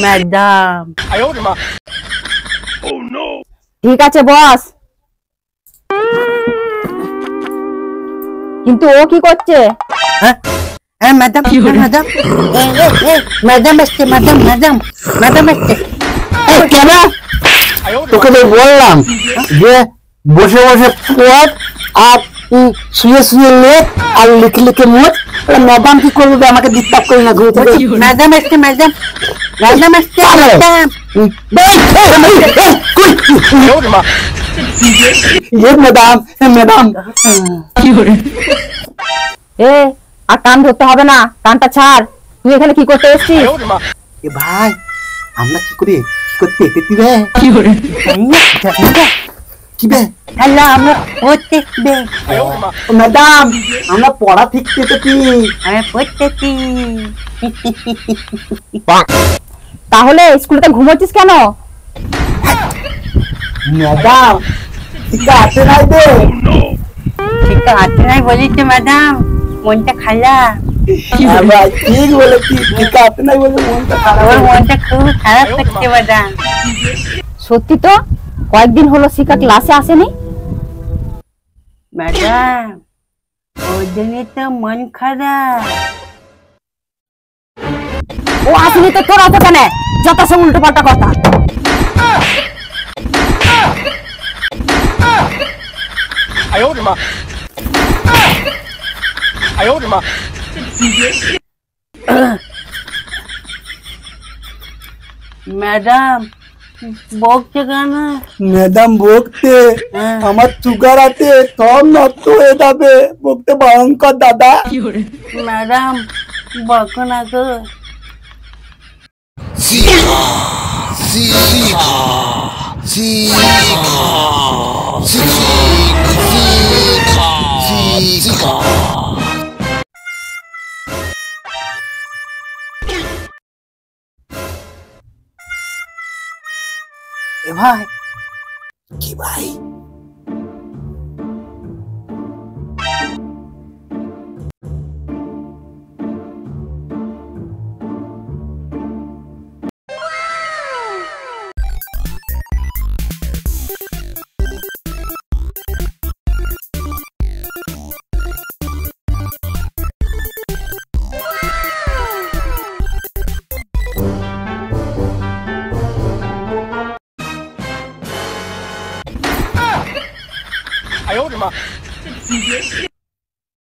Madam. ঠিক আছে বস, কিন্তু ও কি করছে? হ্যাঁ ম্যাডাম, ম্যাডাম, ম্যাডাম এসছে, ম্যাডাম, ম্যাডাম, ম্যাডাম এসছে। কেন তোকে তো বললাম যে বসে বসে পড় আর শুয়ে শুয়ে লেখ আর লিখে লিখে মোট। ম্যাডাম কি করবে, আমাকে ডিস্টার্ব করে না ঘুরে। ম্যাডাম এসছে, ম্যাডাম, ম্যাডাম এসছে, ম্যাডাম, ম্যাডাম। এ আর কান ধরতে হবে না, কানটা ছাড়। তুই এখানে কি করতে এসেছিস? ভাই আমরা কি করি, কি করতে এসেছি রে? ম্যাডাম আমরা পড়া শিখতে এসেছি। তাহলে স্কুলে ঘুমোচ্ছিস কেন? ম্যাডাম টিকা আছে নাই রে? টিকা আছে নাই বলিস ম্যাডাম, মনটা খারাপ। ঠিক বলেছি, টিকা আছে নাই বলে মনটা খারাপ। ওর মনটা খুব খারাপ করছে ম্যাডাম। সত্যি তো, কয়েকদিন হলো শিখা ক্লাসে আসেনি। ম্যাডাম ওর জন্য তো মন খারাপ। ও আসেনি তো তোর অত কেন? যত সব উল্টো পাল্টা কথা। ম্যাডাম বকছে কেন? ম্যাডাম বকতে আমার সুগার আছে, সব নষ্ট হয়ে যাবে, বকতে ভয়ঙ্কর দাদা। ম্যাডাম বকো না গো। এ ভাই কি ভাই,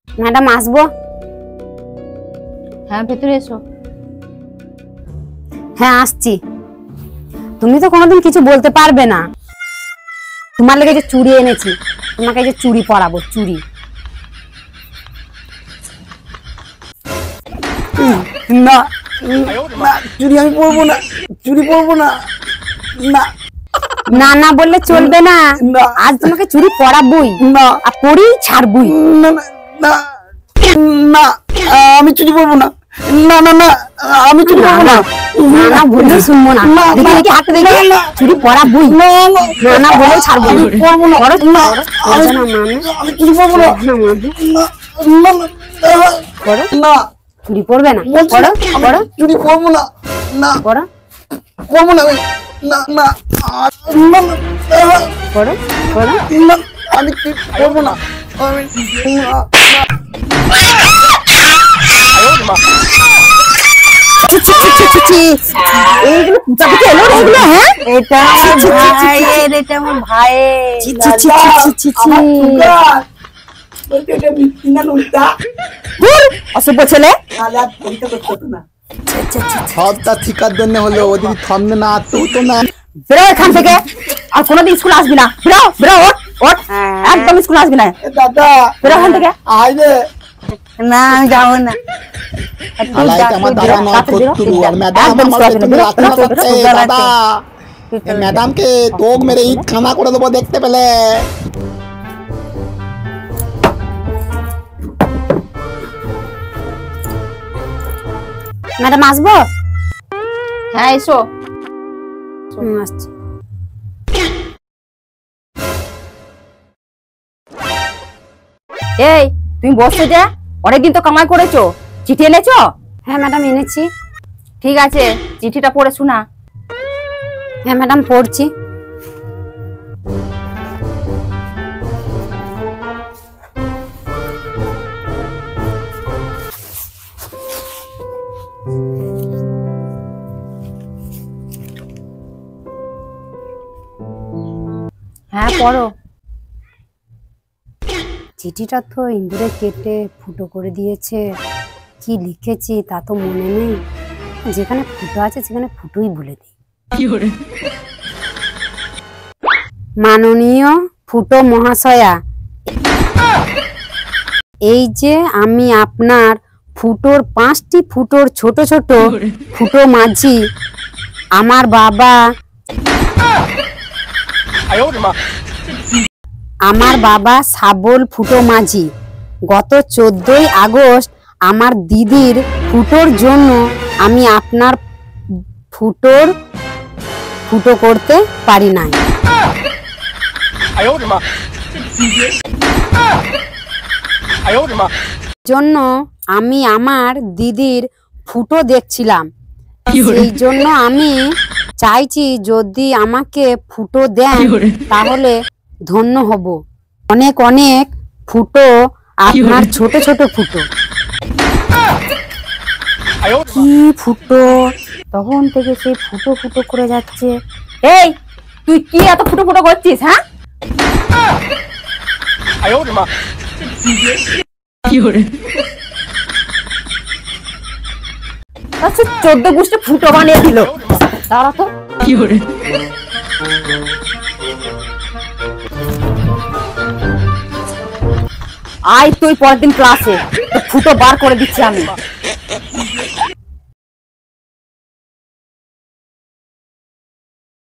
ম্যাডাম আসবো? হ্যাঁ ভেতরে এসো। হ্যাঁ আসছি। তুমি তো কোনোদিন কিছু বলতে পারবে না। তোমার লেগে যে চুড়ি এনেছি, তোমাকে যে চুড়ি পরাবো, চুড়ি। না না চুরি আমি পরবো না, চুরি পরবো না। না না না বললে চলবে না, আজ তোমাকে চুড়ি পরাবই না, আর পরেই ছাড়বই। না না না, আমি চুরি পরবো না। না না না আমি চুরি পরবো না। না বললে শুনবো না, দেখি দেখি হাতে দেখি চুড়ি পরাবই। না না বলেও ছাড়বো না, পরবো না। আমি চুরি পরবো না। না চুড়ি পরবে না, পড়ো পড়ো, চুরি পরবো না। না পড়ো পরবো না। না না পড়ো পড়ো। না আমি পরবো না। আমি এইগুলো পূজা এলো এগুলো? হ্যাঁ এটা আমার ভাইয়ের, এটা আমার ভাইয়ের। অসভ্য ছেলে। সবটা ঠিকার জন্য হলো, ওদের থামবে না তো তো না। বেরো এখান থেকে, আর কোনোদিন স্কুল আসবি না। বেরো বেরো, ওঠ ওঠ, একদম স্কুল আসবি না। দাদা বেরো এখান থেকে। আইলে না আমি যাবো না। ম্যাডামকে তোক মেরে ঈদ খানা করে দেবো দেখতে পেলে। ম্যাডাম আসবো? হ্যাঁ এসো। আসছি। এই তুমি বসছো যে, অনেকদিন তো কামাই করেছো, চিঠি এনেছো? হ্যাঁ ম্যাডাম এনেছি। ঠিক আছে, চিঠিটা পড়ে শোনা। হ্যাঁ ম্যাডাম পড়ছি। হ্যাঁ পড়ো। চিঠিটা তো ইঁদুরে কেটে ফুটো করে দিয়েছে, কি লিখেছি তা তো মনে নেই। যেখানে ফুটো আছে সেখানে ফুটোই বলে দিই। মাননীয় ফুটো মহাশয়া, এই যে আমি আপনার ফুটোর 5টি ফুটোর ছোট ছোট ফুটো মাঝি আমার বাবা সাবল ফুটো মাঝি গত 14ই আগস্ট আমার দিদির ফুটোর জন্য আমি আপনার ফুটো করতে পারি নাই। জন্য আমি আমার দিদির ফুটো দেখছিলাম, সেই জন্য আমি চাইছি যদি আমাকে ফুটো দেন তাহলে ধন্য হব। অনেক অনেক ফুটো, আপনার ছোট ছোট ফুটো। কি ফুটো, তখন থেকে সেই ফুটো ফুটো করে যাচ্ছে। এই তুই কি এত ফুটো ফুটো করছিস? হ্যাঁ 14 গোষ্ঠী ফুটো বানিয়ে দিল। দাঁড়া তো। আয় তুই পরের দিন ক্লাসে ফুটো বার করে দিচ্ছি আমি।